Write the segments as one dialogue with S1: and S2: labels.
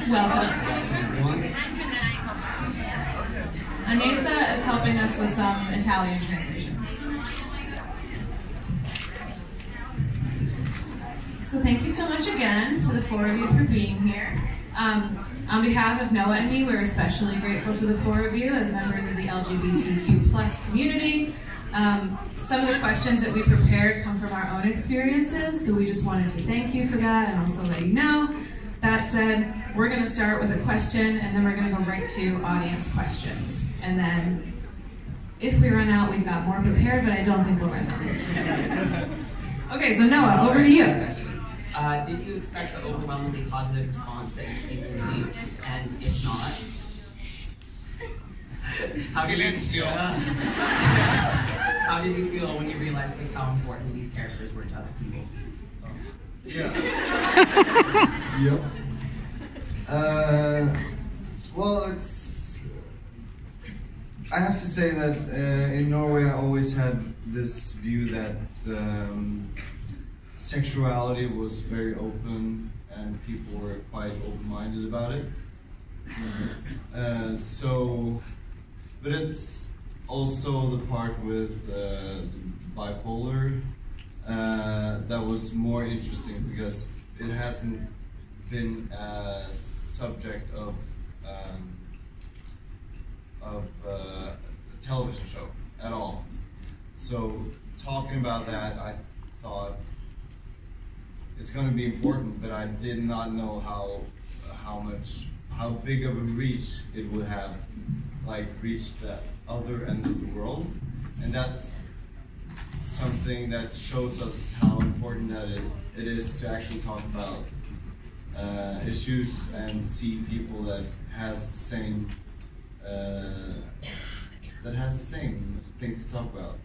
S1: Welcome. Anessa is helping us with some Italian translations. So thank you so much again to the four of you for being here. On behalf of Noah and me, we're especially grateful to the four of you as members of the LGBTQ+ community. Some of the questions that we prepared come from our own experiences, so we just wanted to thank you for that and also let you know. That said, we're going to start with a question, and then we're going to go right to audience questions. And then, if we run out, we've got more prepared, but I don't think we'll run out. Okay, so Noah, over to you.
S2: Did you expect the overwhelmingly positive response that your season received? And if not, how did you feel when you realized just how important these characters were to other people?
S3: Yeah. Yep. Well, I have to say that in Norway I always had this view that sexuality was very open and people were quite open-minded about it. But it's also the part with bipolar that was more interesting because it hasn't been a subject of a television show at all. So talking about that, I thought it's going to be important, but I did not know how big of a reach it would have, like reach the other end of the world, and that's something that shows us how important that it is to actually talk about issues and see people that has the same thing to talk about.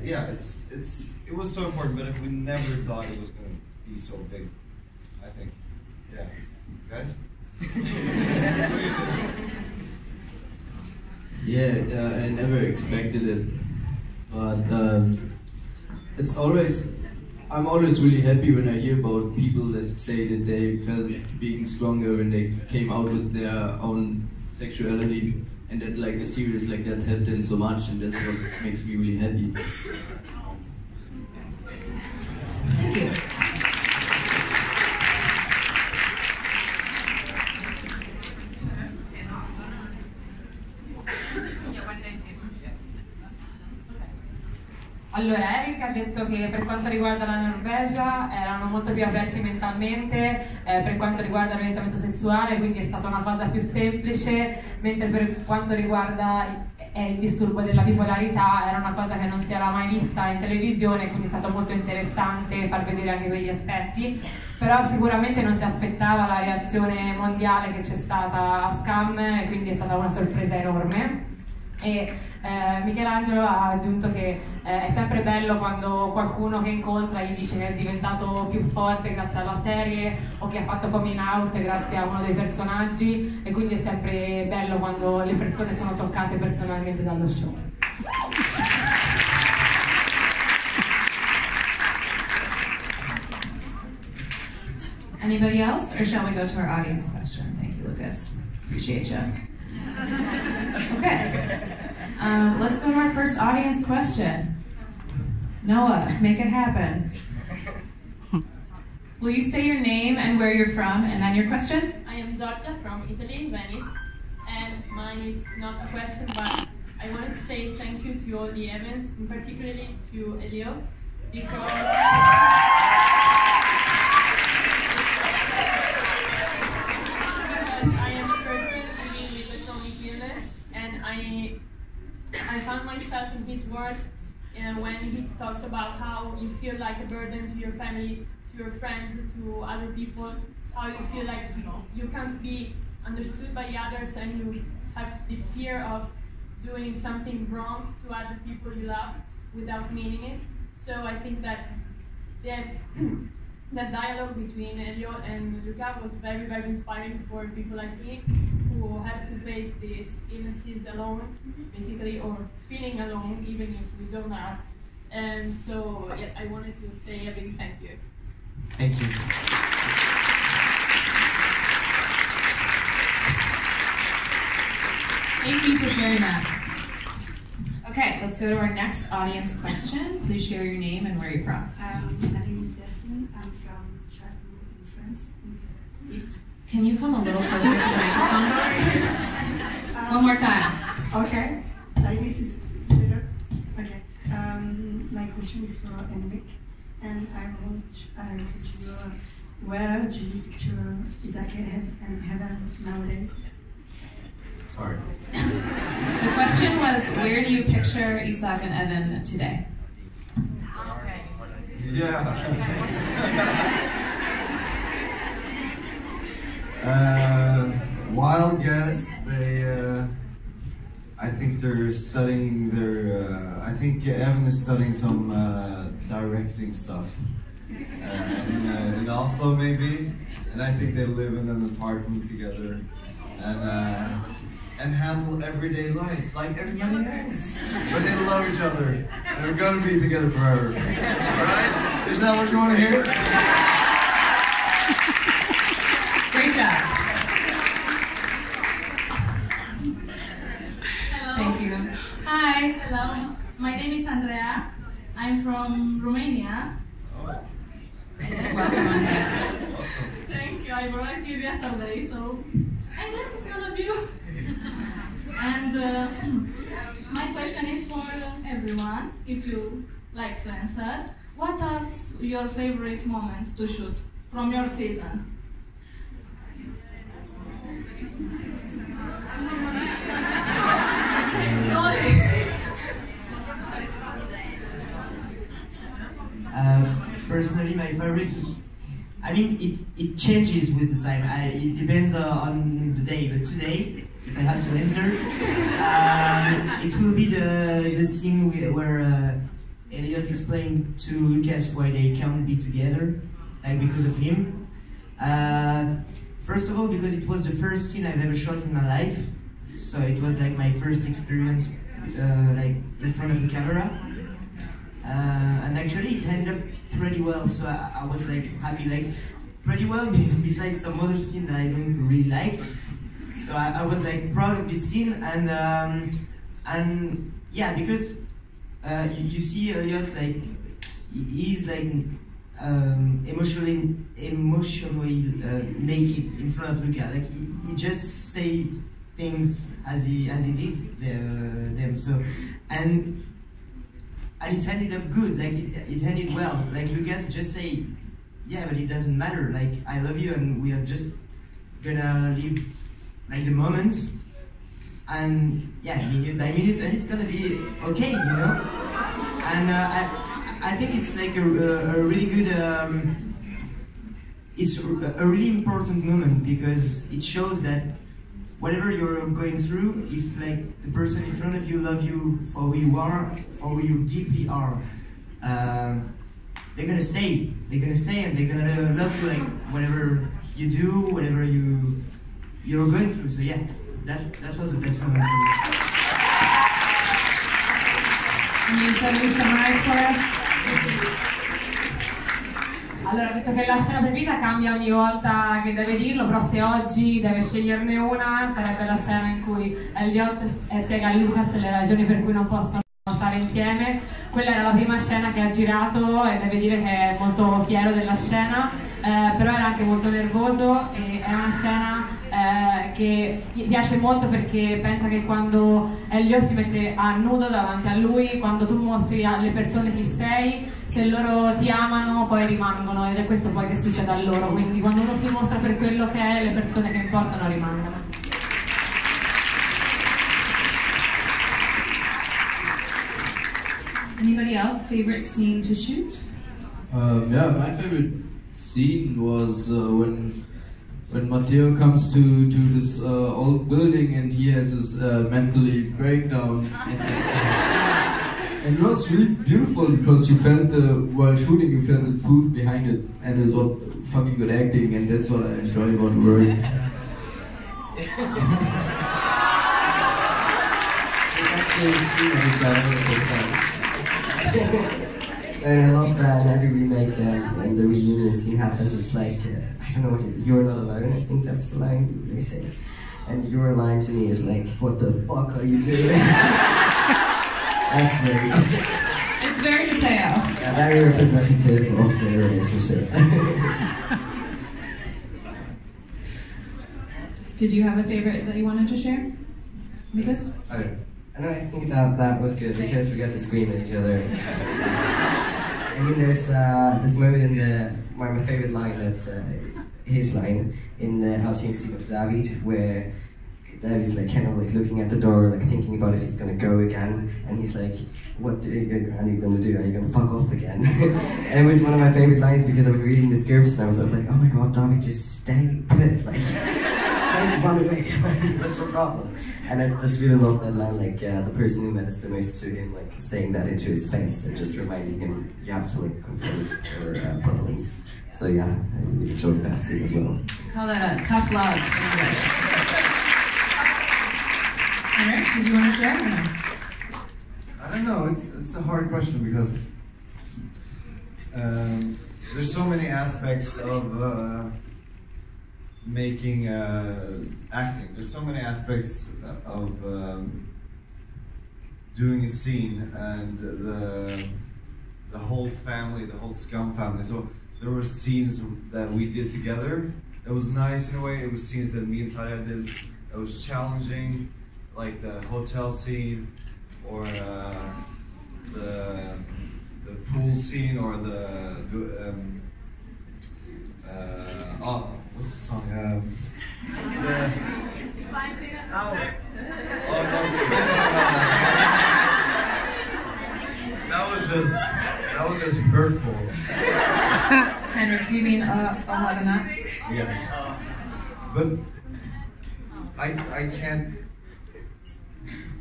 S3: Yeah, it was so important, but we never thought it was going to be so big. I think, yeah, guys.
S4: Yeah, I never expected it, but I'm always really happy when I hear about people that say that they felt being stronger when they came out with their own sexuality, and that like a series like that helped them so much, and that's what makes me really happy.
S1: Thank you.
S5: Allora, Eric ha detto che per quanto riguarda la Norvegia erano molto più aperti mentalmente, per quanto riguarda l'orientamento sessuale, quindi è stata una cosa più semplice, mentre per quanto riguarda il disturbo della bipolarità era una cosa che non si era mai vista in televisione, quindi è stato molto interessante far vedere anche quegli aspetti, però sicuramente non si aspettava la reazione mondiale che c'è stata a Scam, e quindi è stata una sorpresa enorme. E Michelangelo ha aggiunto che è sempre bello quando qualcuno che incontra gli dice che è diventato più forte grazie alla serie o che ha fatto coming out grazie a uno dei personaggi, e quindi è sempre bello quando le persone sono toccate personalmente dallo show.
S1: Anybody else, or shall we go to our audience question? Thank you, Lucas. Appreciate you. Okay, let's go to our first audience question. Noah, make it happen. Will you say your name and where you're from, and then your question?
S6: I am Giorgia from Italy, Venice, and mine is not a question, but I wanted to say thank you to all the events, and particularly to Elio, because I am a person living with a chronic illness, and I found myself in his words when he talks about how you feel like a burden to your family, to your friends, to other people, how you feel like you can't be understood by others, and you have the fear of doing something wrong to other people you love without meaning it. So I think that that dialogue between Elio and Luca was very, very inspiring for people like me who have to face these illnesses alone, basically, or feeling alone, even if we don't have. And so, yeah, I wanted to say a big thank you.
S2: Thank you.
S1: Thank you for sharing that. Okay, let's go to our next audience question. Please share your name and where you're from.
S7: My name is Delphine. I'm from Strasbourg in France, in the east.
S1: Can you come a little closer to the microphone? One more time.
S7: Okay, like this is it's better. Okay. My question is for Henrik, and I wanted to know where do you picture Isaac and heaven nowadays?
S3: Sorry.
S1: The question was, where do you picture Isaac and Evan today?
S3: Yeah. Wild guess. I think they're studying I think Evan is studying some directing stuff in Oslo maybe, and I think they live in an apartment together and handle everyday life like everybody else. But they love each other and they're gonna be together forever. Alright? Is that what you want to hear?
S1: Great job.
S8: Hello.
S1: Thank you. Hi.
S8: Hello. My name is Andrea. I'm from Romania.
S1: Welcome.
S8: Thank you. I brought here yesterday, so I'm glad to see all of you. And my question is for everyone, if you like to answer. What was your favorite moment to shoot from your season? Sorry.
S9: Personally, my favorite, I mean, it changes with the time. It depends on the day, but today, if I have to answer, it will be the scene where Elliot explained to Lucas why they can't be together, like because of him. First of all, because it was the first scene I've ever shot in my life, so it was like my first experience like in front of the camera. And actually it ended up pretty well, so I was like happy, like pretty well besides some other scene that I don't really like. So I was like proud of this scene, and yeah, because you see Elliot, like he's like emotionally naked in front of Luca. Like he just say things as he live them. So and it ended up good. Like it ended well. Like Lucas just say, yeah, but it doesn't matter. Like I love you, and we are just gonna live like the moments, and yeah, minute by minute, and it's gonna be okay, you know. And I think it's like a really good. It's a really important moment because it shows that whatever you're going through, if like the person in front of you loves you for who you are, for who you deeply are, they're gonna stay. They're gonna stay, and they're gonna love you like whatever you do, whatever you're going through. So yeah, that was the best moment for me.
S1: Can you summarize for us?
S5: Allora, ha detto che la scena preferita cambia ogni volta che deve dirlo, però se oggi deve sceglierne una, sarebbe la scena in cui Elliot spiega a Lucas le ragioni per cui non possono stare insieme. Quella era la prima scena che ha girato e deve dire che è molto fiero della scena, però era anche molto nervoso, e è una scena che gli piace molto perché pensa che quando Elliot si mette a nudo davanti a lui, quando tu mostri alle persone chi sei, se loro ti amano poi rimangono, ed è questo poi che succede a loro. Quindi quando uno si mostra per quello che è, le persone che importano rimangono.
S1: Anybody else favorite scene to shoot?
S4: Yeah, my favorite scene was when Matteo comes to this old building and he has this mentally breakdown. And it was really beautiful because you felt while shooting, you felt the truth behind it, and it was fucking good acting, and that's what I enjoy about work.
S10: And I love that every remake when the reunion scene happens, it's like, I don't know what it is, you're not alone, I think that's the line they say. And your line to me is like, what the fuck are you doing? That's very...
S1: It's very detailed.
S10: Yeah, very representative of the relationship.
S1: Did you have a favorite that you wanted to share? Lucas?
S10: And I think that was good because we got to scream at each other. I mean, there's this moment in my favorite line, that's his line, in the outing scene of David, where David's like kind of like looking at the door, like thinking about if he's gonna go again, and he's like, what are you gonna do? Are you gonna fuck off again? And it was one of my favorite lines because I was reading the scripts and I was like, oh my god, David, just stay put, like, don't run away, what's your problem? And I just really love that line, like the person who matters the most to him, like saying that into his face and just reminding him you have to like confront your problems. So yeah, I really enjoyed that scene as well.
S1: We call that a tough love. Henrik, did you want to share or no?
S3: I don't know, it's a hard question because there's so many aspects of making acting. There's so many aspects of doing a scene, and the whole family, the whole Scum family. So there were scenes that we did together. It was nice in a way. It was scenes that me and Tarja did. It was challenging, like the hotel scene, or the pool scene, or what's the song? That was just hurtful.
S1: Henrik, do you mean Ohagana?
S3: Yes. But I can't.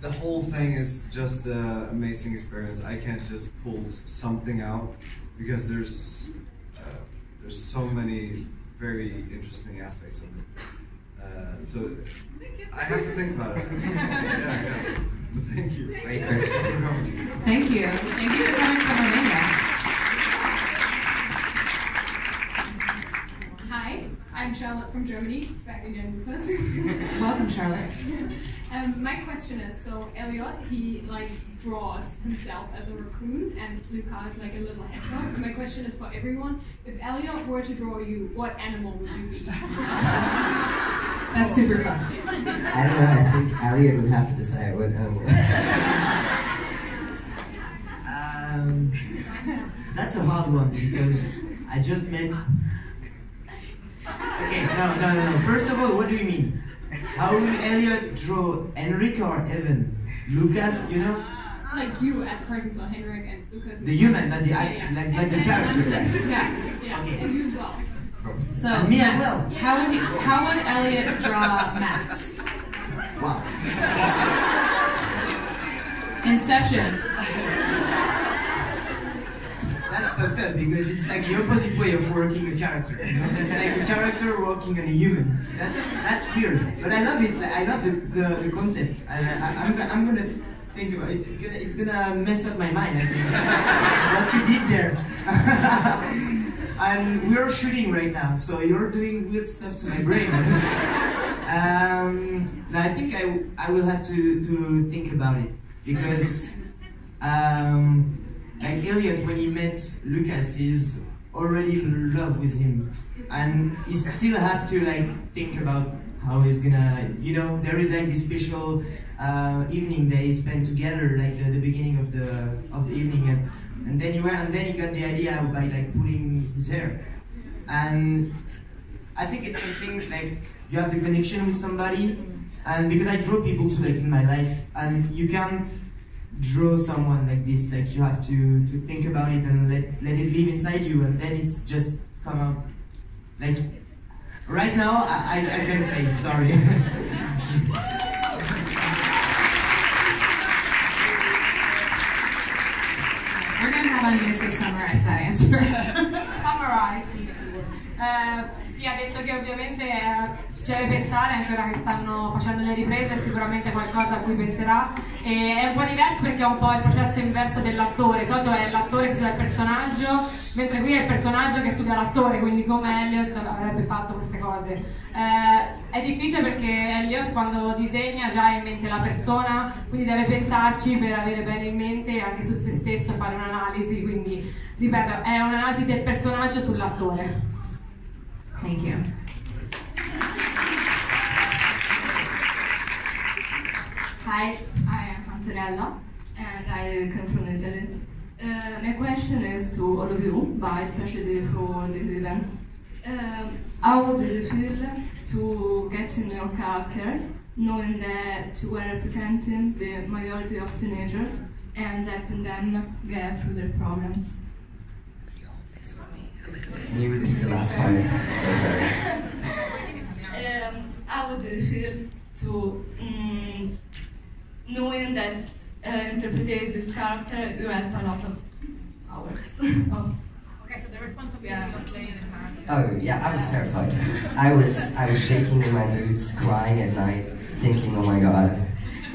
S3: The whole thing is just an amazing experience. I can't just pull something out because there's so many very interesting aspects of it. So I have to think about it. Yeah. But thank you.
S10: Great question.
S1: Thank you. Thank you for coming from Romania.
S6: Hi, I'm Charlotte from Germany. Back again, Lucas.
S1: Welcome, Charlotte.
S6: My question is, so Elliot, he like draws himself as a raccoon, and Lucas like a little hedgehog. And my question is for everyone: if Elliot were to draw you, what animal would you be?
S1: That's super fun.
S10: I don't know, I think Elliot would have to decide what
S9: That's a hard one because I just met... Okay, no. First of all, what do you mean? How will Elliot draw Henrik or Evan? Lucas, you know?
S6: Like you as a person, so Henrik and Lucas.
S9: The human, not the actor, like the character.
S6: Yeah.
S9: Okay.
S6: And you as well.
S1: So
S9: And me as well.
S1: How would Elliot draw Max?
S9: Wow.
S1: Inception.
S9: That's fucked up because it's like the opposite way of working a character. You know? It's like a character working on a human. That's weird, but I love it. I love the concept. I'm gonna think about it. It's gonna mess up my mind. I think what you did there. And we're shooting right now, so you're doing weird stuff to my brain. I think I will have to think about it because. Like Elliot, when he met Lucas, he's already in love with him, and he still have to like think about how he's gonna, you know, there is like this special evening they spend together, like the beginning of the evening, and then he got the idea by like pulling his hair, and I think it's something like you have the connection with somebody, and because I draw people too, like in my life, and you can't draw someone like this, like you have to think about it and let it live inside you, and then it's just come out. Like right now I can't say it, sorry.
S1: We're gonna have Agnese summarize that answer.
S5: Summarize. Sì, ha detto che ovviamente ci deve pensare anche ora che stanno facendo le riprese, è sicuramente qualcosa a cui penserà, e è un po' diverso perché è un po' il processo inverso dell'attore. Di solito è l'attore che studia il personaggio, mentre qui è il personaggio che studia l'attore, quindi come Elliot avrebbe fatto queste cose. È difficile perché Elliot quando disegna già ha in mente la persona, quindi deve pensarci per avere bene in mente anche su se stesso e fare un'analisi, quindi ripeto, è un'analisi del personaggio sull'attore.
S1: Thank you.
S11: Hi, I am Antonella and I come from Italy. My question is to all of you, but especially for these events. How did you feel to get to know your characters, knowing that you were representing the majority of teenagers and helping them get through their problems?
S10: Can you repeat the last part? So sorry.
S11: How did you feel to knowing that interpreting this character, you had a lot of hours?
S5: Okay, so the responsibility of playing the character.
S10: Oh yeah, I was terrified. I was shaking in my boots, crying at night, thinking, oh my god,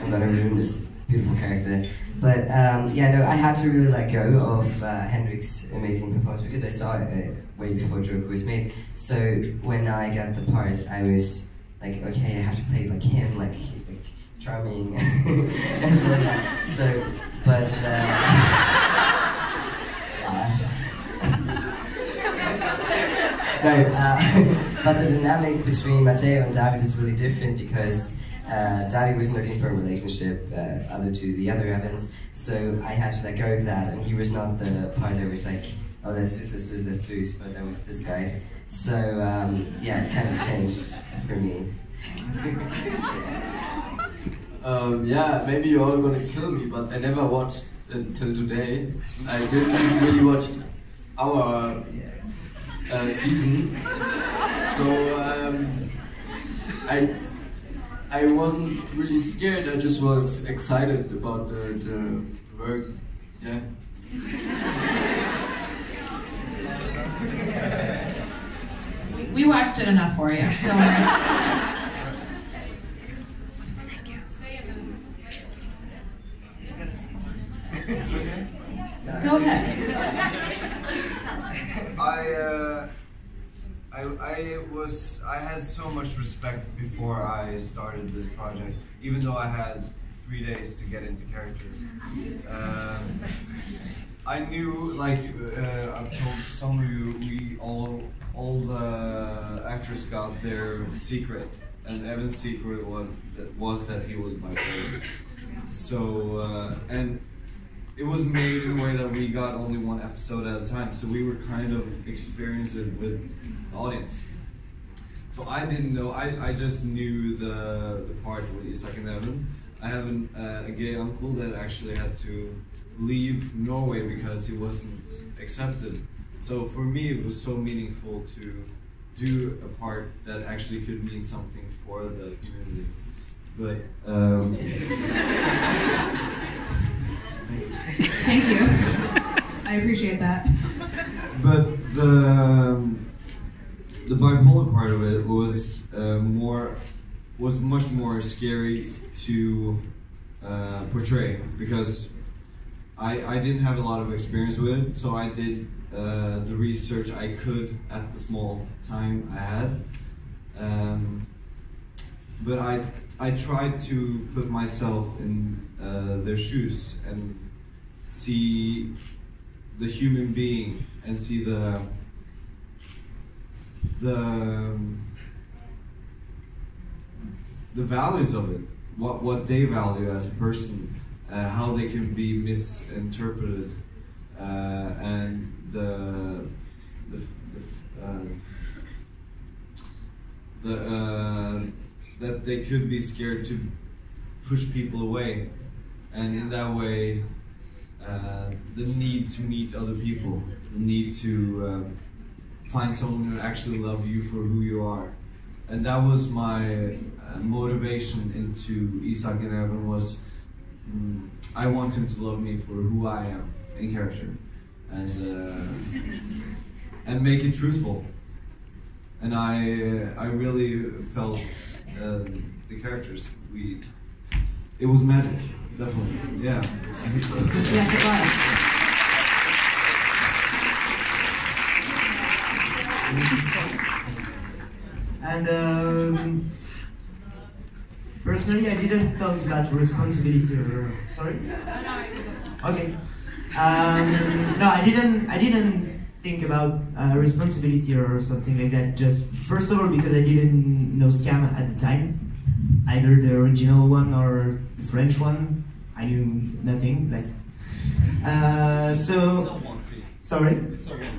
S10: I'm gonna ruin this beautiful character. But yeah, no, I had to really let go of Hendrik's amazing performance because I saw it way before Joker was made. So when I got the part, I was like, okay, I have to play like him, like charming. So, but no, but the dynamic between Matteo and David is really different because David wasn't looking for a relationship other to the other Evans, so I had to let go of that, and he was not the part that was like, oh, let's do, but that was this guy. So yeah, it kind of changed for me.
S4: Yeah, maybe you're all gonna kill me, but I never watched until today. I didn't really watch our season, so I wasn't really scared. I just was excited about the work. Yeah.
S1: We watched it enough for you. Don't worry. Go ahead.
S3: I had so much respect before I started this project, even though I had 3 days to get into character. I knew, like I've told some of you, all the actors got their secret, and Evan's secret was that he was bipolar. So and it was made in a way that we got only one episode at a time, so we were kind of experiencing with the audience. So I didn't know, I just knew the part with Isak and Evan. I have a gay uncle that actually had to leave Norway because he wasn't accepted. So for me it was so meaningful to do a part that actually could mean something for the community. But
S1: Thank you. I appreciate that.
S3: But the bipolar part of it was much more scary to portray because I didn't have a lot of experience with it, so I did the research I could at the small time I had. But I tried to put myself in their shoes and see the human being and see the values of it, what they value as a person, how they can be misinterpreted, and that they could be scared to push people away, and in that way the need to meet other people, the need to find someone who actually loves you for who you are. And that was my motivation into Isak and Evan was I want him to love me for who I am in character, and make it truthful. And I really felt the characters. It was magic, definitely. Yeah.
S1: Yes, it was.
S9: And personally, I didn't thought about responsibility. Sorry. Okay. No, I didn't think about responsibility or something like that. Just first of all, because I didn't know Scam at the time, either the original one or the French one. I knew nothing. Like, sorry.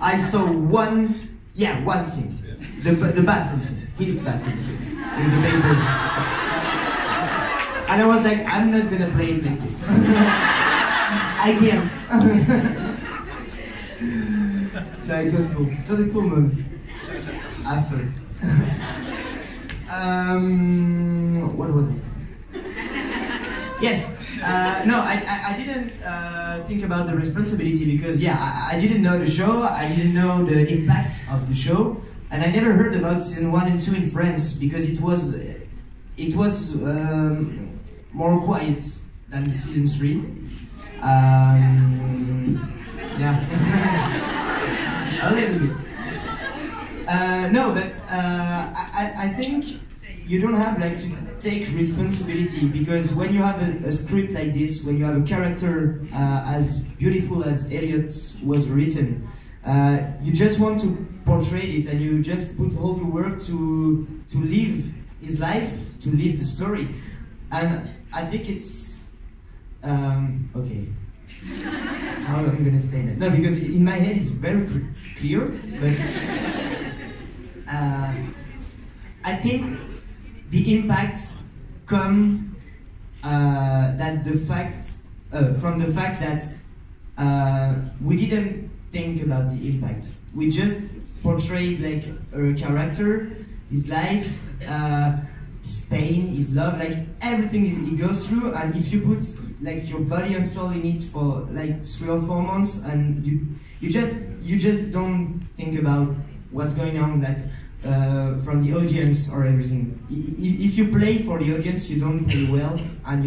S9: I saw one scene. The bathroom scene. His bathroom scene. With the paper. And I was like, I'm not gonna play it like this. I can't. No, it was cool. It was a cool moment. After. What was I saying? Yes. No, I didn't think about the responsibility because, yeah, I didn't know the show. I didn't know the impact of the show. And I never heard about season 1 and 2 in France because it was more quiet than the season 3. Yeah, a little bit. No, but I think you don't have like to take responsibility because when you have a script like this, when you have a character as beautiful as Elliot was written, you just want to portray it and you just put all your work to live his life, to live the story. And I think it's okay. How am I gonna say that? No, because in my head it's very clear, but I think the impact come from the fact that we didn't think about the impact. We just portrayed like a character, his life, his pain, his love, like everything he goes through. And if you put like your body and soul in it for like 3 or 4 months, and you just don't think about what's going on, like from the audience or everything. If you play for the audience, you don't play well, and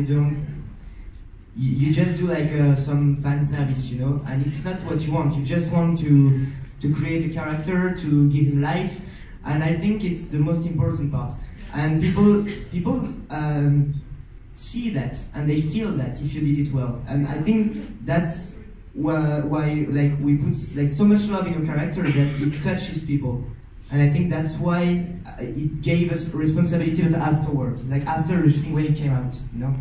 S9: you just do like some fan service, you know, and it's not what you want. You just want to create a character, to give him life, and I think it's the most important part. And people see that and they feel that if you did it well, and I think that's why like we put like so much love in your character that it touches people, and I think that's why it gave us responsibility afterwards, like after the shooting when it came out, you know.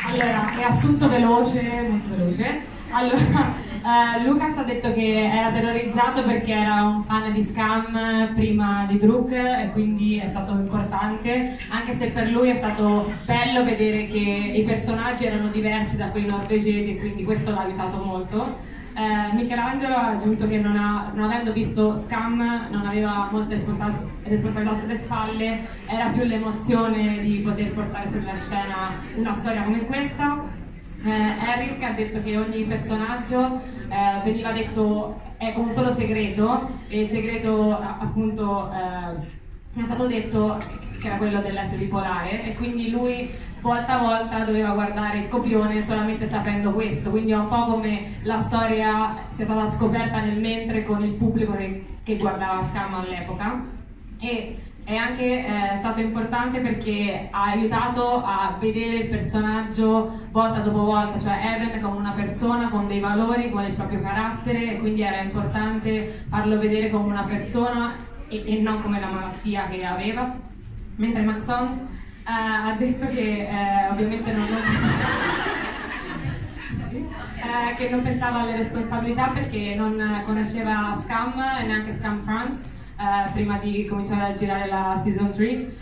S5: Allora, riassunto veloce, molto veloce. Allora, Lucas ha detto che era terrorizzato perché era un fan di Scam prima di Brooke e quindi è stato importante, anche se per lui è stato bello vedere che i personaggi erano diversi da quelli norvegesi e quindi questo l'ha aiutato molto. Michelangelo ha aggiunto che non avendo visto Scam non aveva molte responsabilità sulle spalle, era più l'emozione di poter portare sulla scena una storia come questa. Eric ha detto che ogni personaggio veniva detto con un solo segreto, e il segreto appunto mi è stato detto che era quello dell'essere bipolare, e quindi lui volta a volta doveva guardare il copione solamente sapendo questo, quindi è un po' come la storia sia stata scoperta nel mentre con il pubblico che guardava Scam all'epoca. E è anche stato importante perché ha aiutato a vedere il personaggio volta dopo volta, cioè Evan come una persona con dei valori, con il proprio carattere, e quindi era importante farlo vedere come una persona e non come la malattia che aveva. Mentre Maxons ha detto che ovviamente che non pensava alle responsabilità perché non conosceva Scam e neanche Scam France prima di cominciare a girare la season 3,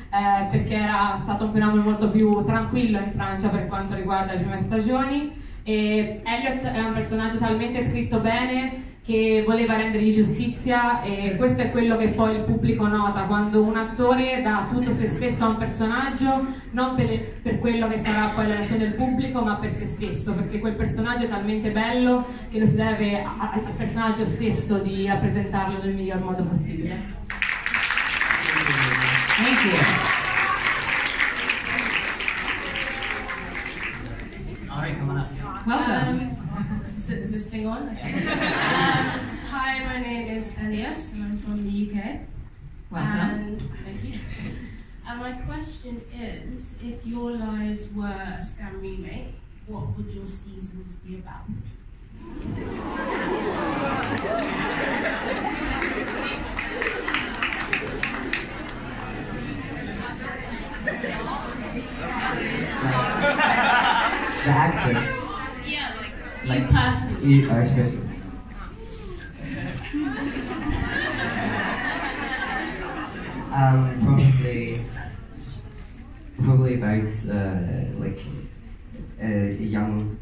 S5: perché era stato un fenomeno molto più tranquillo in Francia per quanto riguarda le prime stagioni, e Elliot è un personaggio talmente scritto bene che voleva rendergli giustizia, e questo è quello che poi il pubblico nota quando un attore dà tutto se stesso a un personaggio, non per quello che sarà poi la reazione del pubblico, ma per se stesso, perché quel personaggio è talmente bello che lo si deve al personaggio stesso di rappresentarlo nel miglior modo possibile.
S12: Thank you.
S2: Sorry, come on up.
S1: Welcome.
S12: Is this thing on? Okay. Hi, my name is Elias, and I'm from the UK.
S1: Welcome.
S12: And thank you. And my question is, if your lives were a Scam remake, what would your seasons be about?
S10: The actors.
S12: Yeah,
S10: Like
S12: you personally.
S10: you especially. Probably about like a young,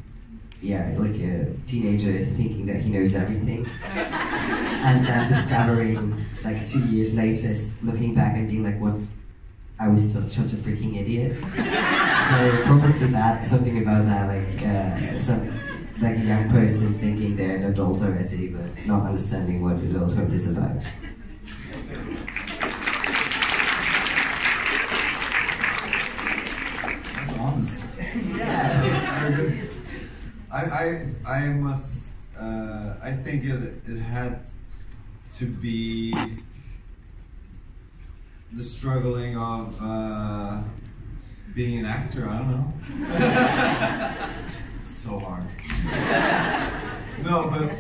S10: like a teenager thinking that he knows everything, and then discovering like 2 years later, looking back and being like, "What? I was such a freaking idiot." So probably that, something about that, like a young person thinking they're an adult already, but not understanding what adulthood is about.
S3: That's honest. Yeah, that's very good. I must. I think it had to be the struggling of being an actor. I don't know. It's so hard. No, but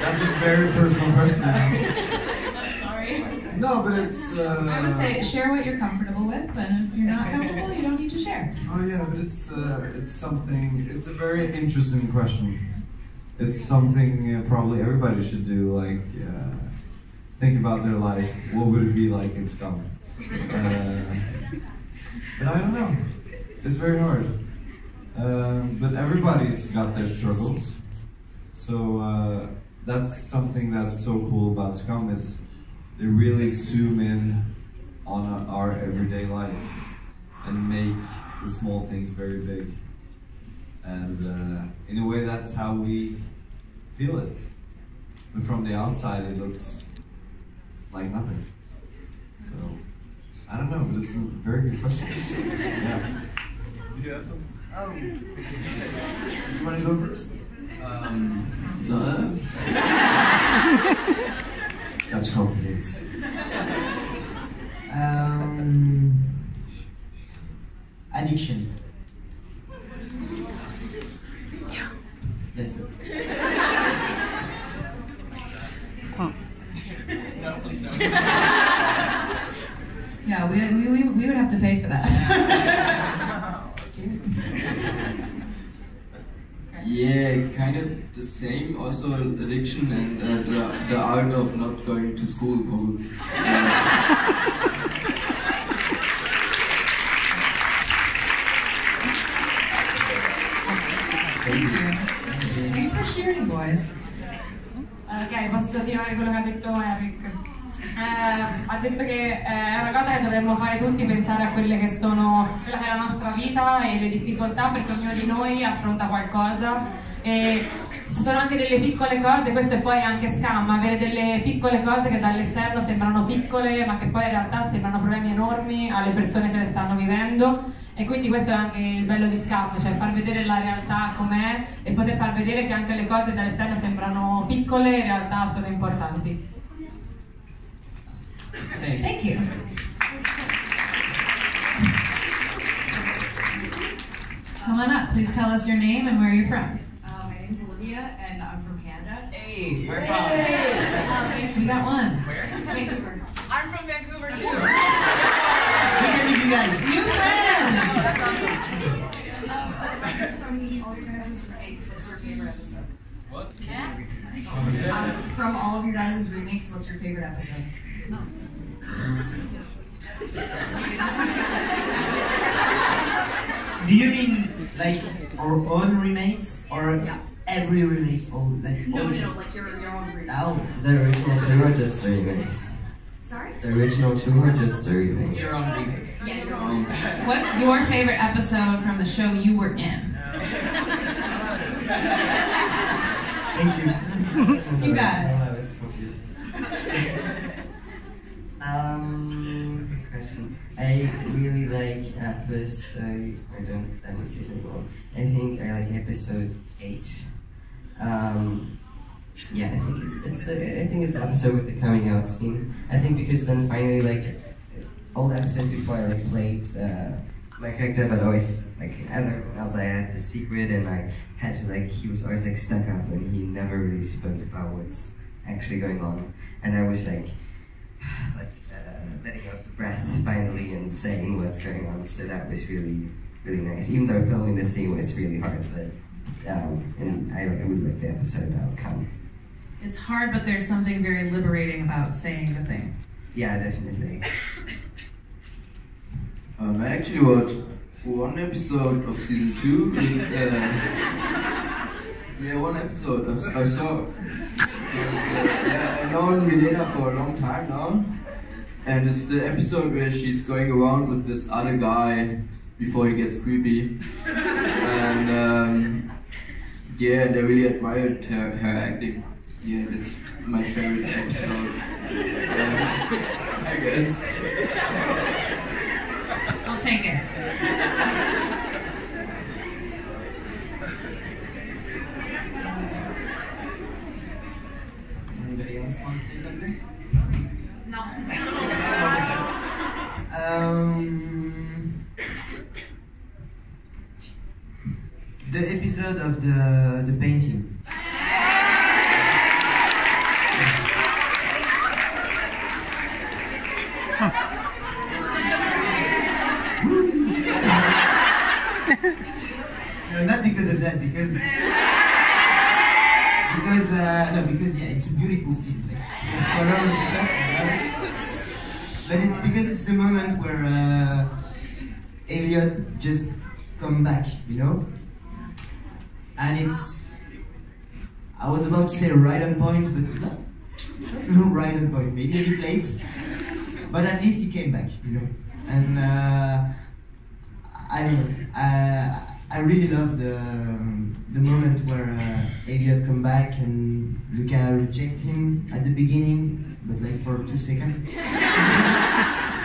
S3: that's a very personal question.
S12: I'm sorry.
S3: No, but it's.
S1: I would say share what you're comfortable with, and if you're not comfortable, you don't need to share.
S3: Oh yeah, but it's something. It's a very interesting question. It's something probably everybody should do. Like think about their life. What would it be like in Scum? But I don't know. It's very hard. But everybody's got their struggles. So that's something that's so cool about Scum is they really zoom in on our everyday life and make the small things very big. And in a way, that's how we feel it. But from the outside, it looks like nothing. So I don't know, but it's a very good question. Yeah. Did you have something? Oh. You want to go first?
S4: No.
S10: Such confidence.
S9: Addiction. That's it.
S2: No, please don't.
S1: Yeah, we would have to pay for that.
S4: Yeah, kind of the same. Also addiction and the art of not going to school, probably.
S1: Thanks for sharing, boys.
S5: Ok, posso tirare quello che ha detto Eric. Ha detto che è una cosa che dovremmo fare tutti, pensare a quella che è la nostra vita e le difficoltà, perché ognuno di noi affronta qualcosa e ci sono anche delle piccole cose, questo è poi anche Scam, avere delle piccole cose che dall'esterno sembrano piccole ma che poi in realtà sembrano problemi enormi alle persone che le stanno vivendo. E quindi questo è anche il bello di Scam, cioè far vedere la realtà com'è e poter far vedere che anche le cose dall'esterno sembrano piccole, in realtà sono importanti.
S1: Thank you. Come on up, please tell us your name and where you're from.
S13: My name's Olivia and I'm from Canada.
S2: Hey, where
S1: We got one.
S2: Where?
S13: Vancouver.
S2: I'm from Vancouver too.
S9: You guys.
S1: New friends!
S13: From all your guys' remakes, what's your favorite episode?
S2: What?
S13: From all of your guys' remakes, what's your favorite episode?
S9: Do you mean like our own remakes or every remakes? Or like
S13: No, like your own remake.
S9: Oh,
S10: The original two or just the remakes?
S13: Sorry?
S10: The original two or just the remakes?
S2: Your own remake.
S13: Yeah, your own.
S1: What's your favorite episode from the show you were in?
S9: thank you.
S1: You got it.
S10: I was confused. Good question. I really like episode. Let me see something more. I think I like episode 8. Yeah, I think it's the episode with the coming out scene. I think because then finally, like, all the episodes before I like played my character, but always like as everyone else, I had the secret, and I had to like he was always like stuck up, and he never really spoke about what's actually going on, and I was like letting out the breath finally and saying what's going on. So that was really nice. Even though filming the scene was really hard, but and I really like the episode outcome.
S13: It's hard, but there's something very liberating about saying the thing.
S10: Yeah, definitely.
S4: I actually watched one episode of season 2. Yeah, one episode. I saw. I know Milena for a long time now, and it's the episode where she's going around with this other guy before he gets creepy, and yeah, and I really admired her acting. Yeah, it's my favorite episode. I guess.
S13: I'll take it.
S10: Anybody else want to say something?
S13: No.
S9: The episode of the painting. No, not because of that, because yeah, it's a beautiful scene, like color and stuff. But because it's the moment where Elliot just come back, you know, and I was about to say right on point, but no, it's not right on point. Maybe a bit late, but at least he came back, you know, and I don't know. I really love the moment where Elliot come back and Luca reject him at the beginning, but like for 2 seconds.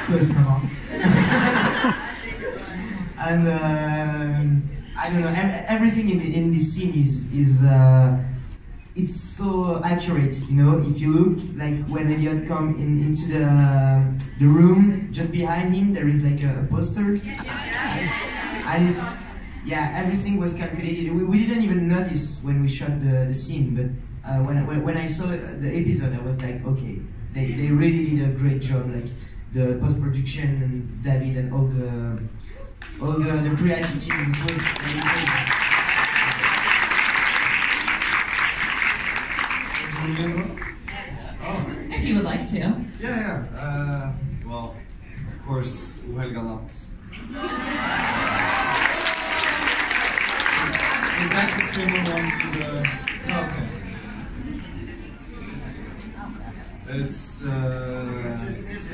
S9: Because come on. And I don't know. Everything in this scene is it's so accurate. You know, if you look, like when Elliot come into the room, just behind him there is like a poster, and it's. Yeah, everything was calculated. We didn't even notice when we shot the scene, but when I saw the episode, I was like, okay, they really did a great job, like the post-production and David and all the creative team. It was
S13: Oh. If you would like to.
S3: Yeah. Well, of course, O helga natt. Is that the similar one to the... Oh, okay.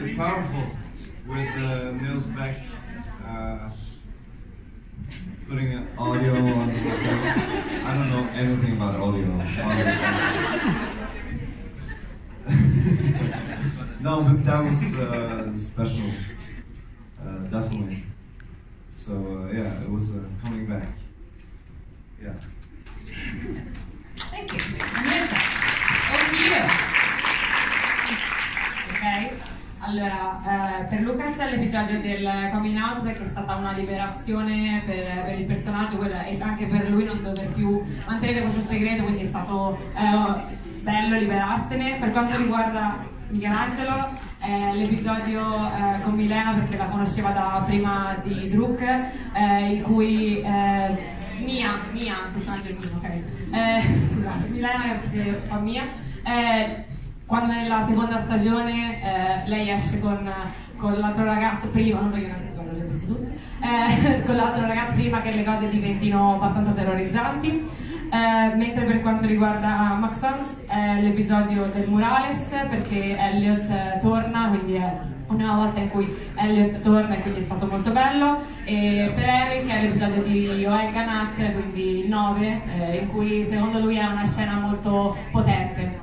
S3: It's powerful with Niels Beck putting an audio on. I don't know anything about audio, honestly. No, but that was special, definitely. So yeah, it was coming back. Yeah.
S13: Thank you. Vanessa, over to you.
S5: Ok, allora per Lucas l'episodio del coming out, perché è stata una liberazione per il personaggio e anche per lui non dover più mantenere questo segreto, quindi è stato bello liberarsene. Per quanto riguarda Michelangelo, l'episodio con Milena, perché la conosceva da prima di Druk, in cui Mia, personaggio mio, ok. Scusate, Milena che fa Mia. Quando nella seconda stagione lei esce con l'altro ragazzo prima, non voglio neanche quello, l'ho visto tutti, con l'altro ragazzo prima che le cose diventino abbastanza terrorizzanti. Mentre per quanto riguarda Maxence è l'episodio del Murales, perché Elliot torna, quindi è una volta in cui Elliot torna e quindi è stato molto bello. E per Eric è l'episodio di O helga natt, quindi il 9, in cui secondo lui è una scena molto potente.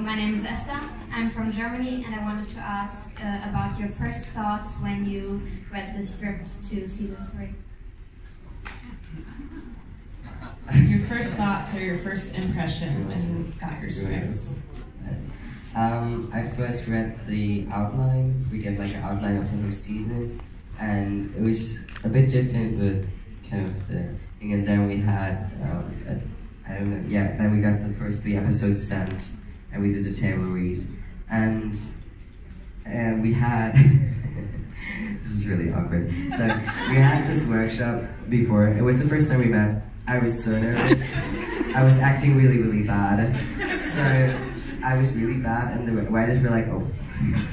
S14: my name is Esther. I'm from Germany, and I wanted to ask about your first thoughts when you read the script to season 3.
S1: Your first thoughts or your first impression when you got your scripts?
S10: I first read the outline. We get like an outline of the new season, and it was a bit different, but kind of the thing. And then we had, then we got the first 3 episodes sent, and we did a table read, and we had. This is really awkward. So we had this workshop before. It was the first time we met. I was so nervous. I was acting really, really bad. So I was really bad, and the writers were like, "Oh,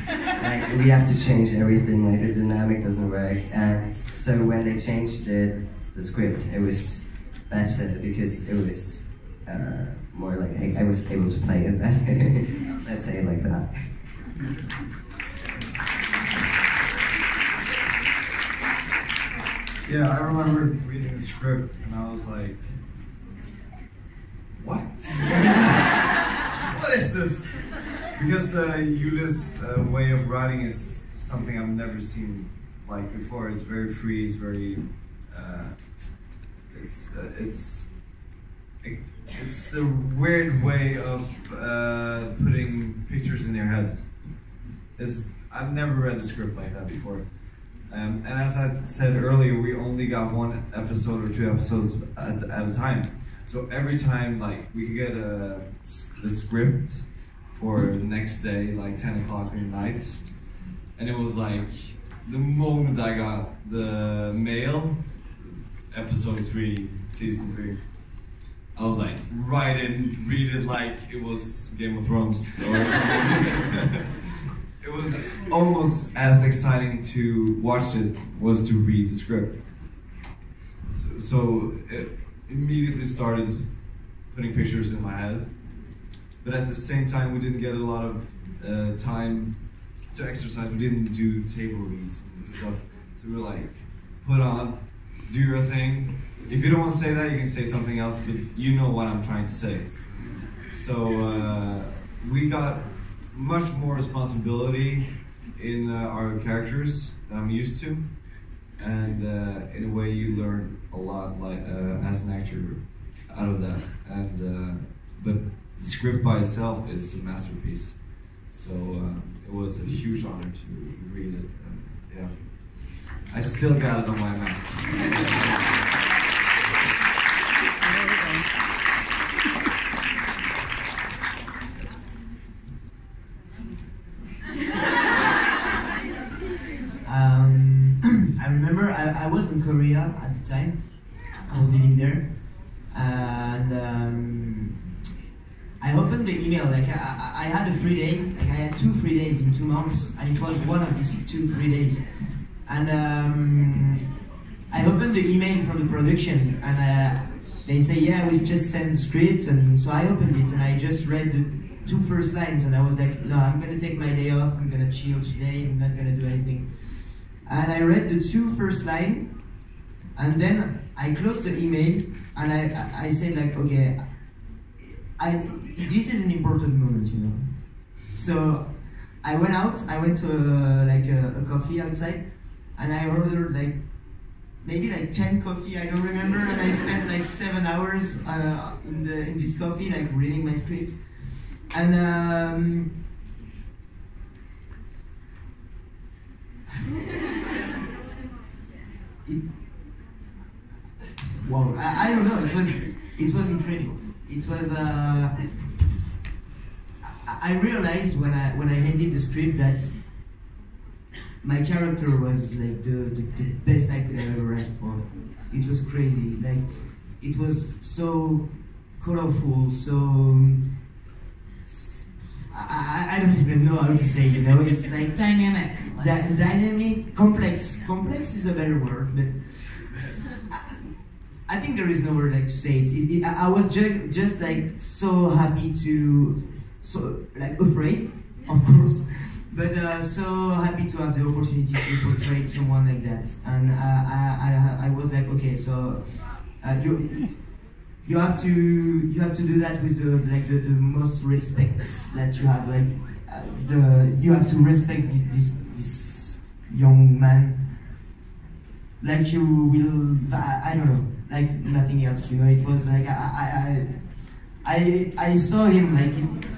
S10: like we have to change everything. Like the dynamic doesn't work." And so when they changed the script, it was better because it was more like I was able to play it better. Let's say it like that.
S3: Yeah, I remember reading the script and I was like, what? What is this? Because Yuli's way of writing is something I've never seen like before. It's very free, it's very, it's a weird way of putting pictures in your head. I've never read a script like that before. And as I said earlier, we only got 1 episode or 2 episodes at a time. So every time, like, we could get the script for the next day, like 10 o'clock in the night. And it was like, the moment I got the mail, episode 3, season 3, I was like, write it, read it like it was Game of Thrones or something. It was almost as exciting to watch it was to read the script. So it immediately started putting pictures in my head. But at the same time, we didn't get a lot of time to exercise. We didn't do table reads and stuff. So we were like, put on, do your thing. If you don't want to say that, you can say something else, but you know what I'm trying to say. So we got much more responsibility in our characters than I'm used to, and in a way you learn a lot, like as an actor, out of that. And but the script by itself is a masterpiece, so it was a huge honor to read it. And, yeah, I still got it on my Mac.
S9: I remember I was in Korea at the time. I was living there, and I opened the email. Like I had a free day. Like I had 2 free days in 2 months, and it was one of these 2 free days. And I opened the email from the production, and they say, "Yeah, we just sent script." And so I opened it, and I just read the 2 first lines, and I was like, "No, I'm gonna take my day off. I'm gonna chill today. I'm not gonna do anything." And I read the 2 first lines, and then I closed the email, and I said like, okay, this is an important moment, you know. So I went out. I went to like a coffee outside, and I ordered like maybe like 10 coffee. I don't remember, and I spent like 7 hours in this coffee, like reading my script, and. Wow, I don't know. It was incredible. It was. I realized when I handed the script that my character was like the best I could have ever asked for. It was crazy. Like it was so colorful, so. I don't even know how to say, you know, it's like
S1: dynamic.
S9: Dynamic, complex. Complex is a better word, but I think there is no word like to say it. I was just like so happy like afraid, of course, but so happy to have the opportunity to portray someone like that. And I was like, okay, so you have to do that with the most respect that you have. Like you have to respect this young man. Like you will, I don't know, like nothing else. You know, it was like I saw him like it.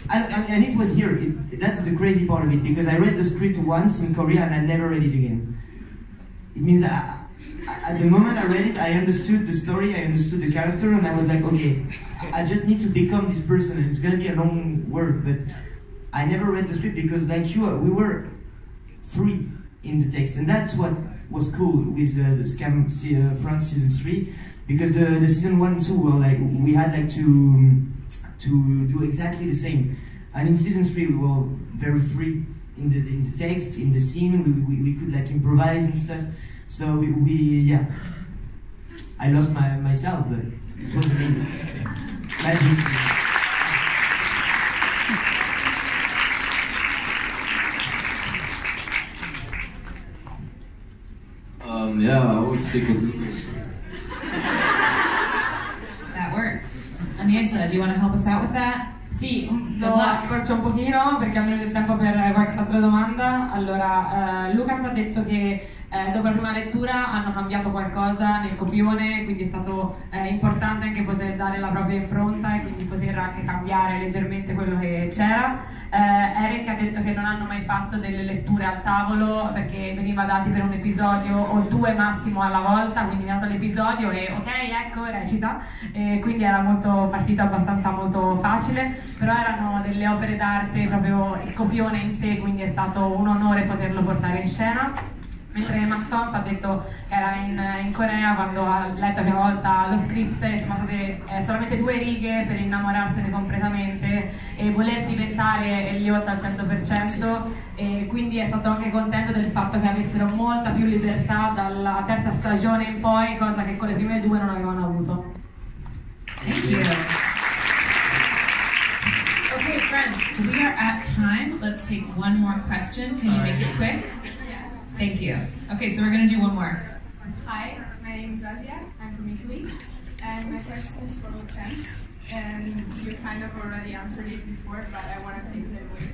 S9: And it was here. That's the crazy part of it, because I read the script once in Korea and I never read it again. It means at the moment I read it, I understood the story, I understood the character, and I was like, okay, I just need to become this person, and it's gonna be a long work. But I never read the script because, like you, we were free in the text, and that's what was cool with the Scam France season 3, because the season 1 and 2 were like we had like to do exactly the same, and in season 3 we were very free in the text, in the scene. We could like improvise and stuff. So yeah, I lost myself, but it was amazing. Magic.
S4: Yeah, I would stick with Lucas.
S15: That works. Agnesa, do you want to help us out with that?
S5: Sì, lo accorcio un pochino perché almeno c'è tempo per qualche altra domanda. Allora, Lucas ha detto che dopo la prima lettura hanno cambiato qualcosa nel copione, quindi è stato importante anche poter dare la propria impronta e quindi poter anche cambiare leggermente quello che c'era. Eric ha detto che non hanno mai fatto delle letture al tavolo perché veniva dati per un episodio o 2 massimo alla volta, quindi mi ha dato l'episodio e ok, ecco, recita, e quindi era partito abbastanza molto facile, però erano delle opere d'arte, proprio il copione in sé, quindi è stato un onore poterlo portare in scena. Mentre Max Sons ha detto che era in Corea quando ha letto la prima volta lo script, sono state solamente 2 righe per innamorarsene completamente e voler diventare Elliot al 100%, e quindi è stato anche contento del fatto che avessero molta più libertà dalla terza stagione in poi, cosa che con le prime 2 non avevano avuto.
S15: Thank you. Okay, friends, we are at time. Let's take one more question. Can you make it quick? Thank you. Okay, so we're going to do one more.
S16: Hi, my name is Azia. I'm from Italy. And my question is for Sense. And you kind of already answered it before, but I want to take it away.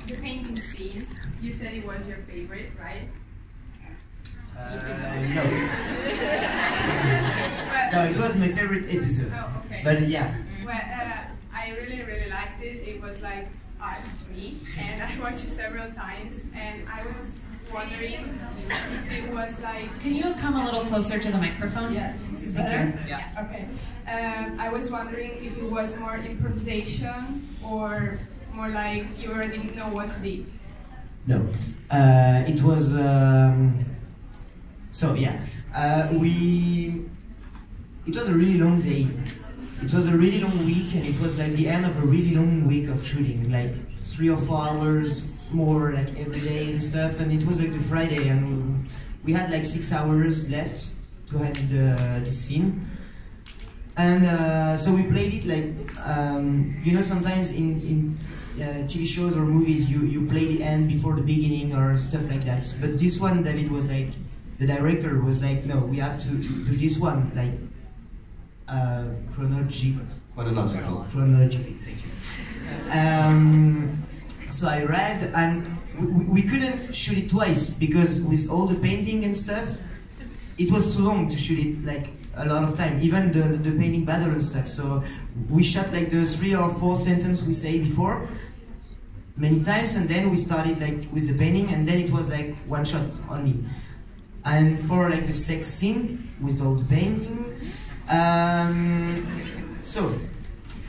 S16: The painting scene, you said it was your favorite, right?
S9: No. No, it was my favorite episode.
S16: Oh, okay.
S9: But yeah.
S16: Well, I really, really liked it. It was like art to me. And I watched it several times. And I was wondering if it was like...
S15: Can you come a little closer to the microphone?
S16: Yeah. Is better? Yeah. Okay. I was wondering if it was more improvisation or more like you already know what to do.
S9: No. It was... so yeah. It was a really long day. It was a really long week, and it was like the end of a really long week of shooting, like 3 or 4 hours more like every day and stuff, and it was like the Friday, and we had like 6 hours left to have the scene, and so we played it like you know, sometimes in TV shows or movies you play the end before the beginning or stuff like that, but this one David was like, the director was like, no, we have to do this one like chronologically, thank you. So I arrived, and we couldn't shoot it twice because with all the painting and stuff, it was too long to shoot it like a lot of time, even the painting battle and stuff. So we shot like the 3 or 4 sentences we say before many times, and then we started like with the painting, and then it was like 1 shot only. And for like the sex scene with all the painting, so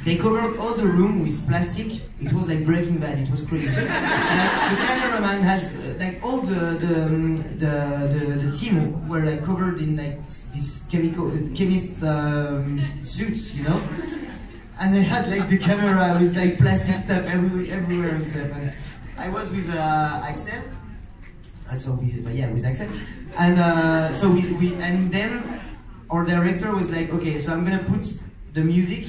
S9: they covered all the room with plastic. It was like Breaking Bad. It was crazy. The cameraman has like all the team were like covered in like this chemist suits, you know. And they had like the camera with like plastic stuff everywhere and stuff. And I was with Axel. So with Axel. And so and then our director was like, okay, so I'm gonna put the music.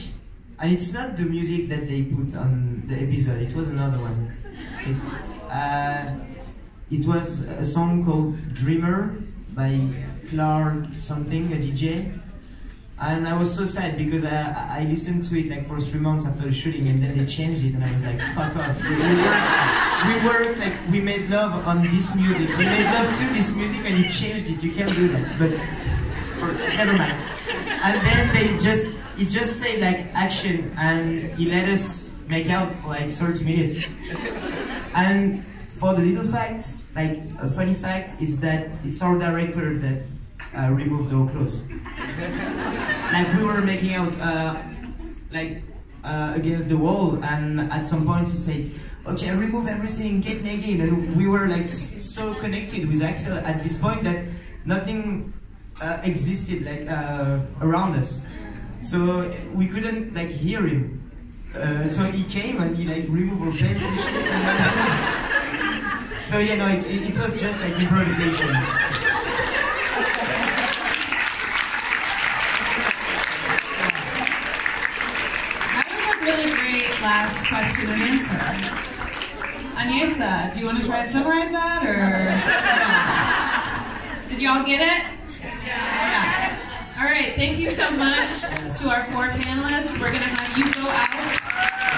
S9: And it's not the music that they put on the episode, it was another one. It was a song called Dreamer by Clark something, a DJ. And I was so sad because I listened to it like for 3 months after the shooting, and then they changed it, and I was like, fuck off. We worked, like, we made love on this music. We made love to this music, and you changed it. You can't do that. But never mind. And then he just said like action, and he let us make out for like 30 minutes. And for the little facts, like a funny fact is that it's our director that removed our clothes. Like we were making out against the wall, and at some point he said, okay, remove everything, get naked. And we were like so connected with Axel at this point that nothing existed like around us. So we couldn't like hear him. So he came and he like removed our pants and shit. So yeah, no, it was just like improvisation.
S15: Really great last question and answer. Agnesa, do you want to try to summarize that, or? Did you all get it? Yeah. All right, thank you so much to our 4 panelists. We're going to have you go out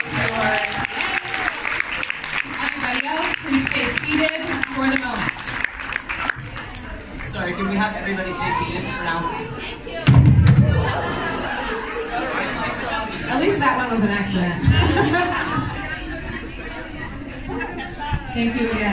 S15: with your everybody else, please stay seated for the moment.
S2: Sorry, can we have everybody stay seated for now?
S15: At least that one was an accident. Thank you again.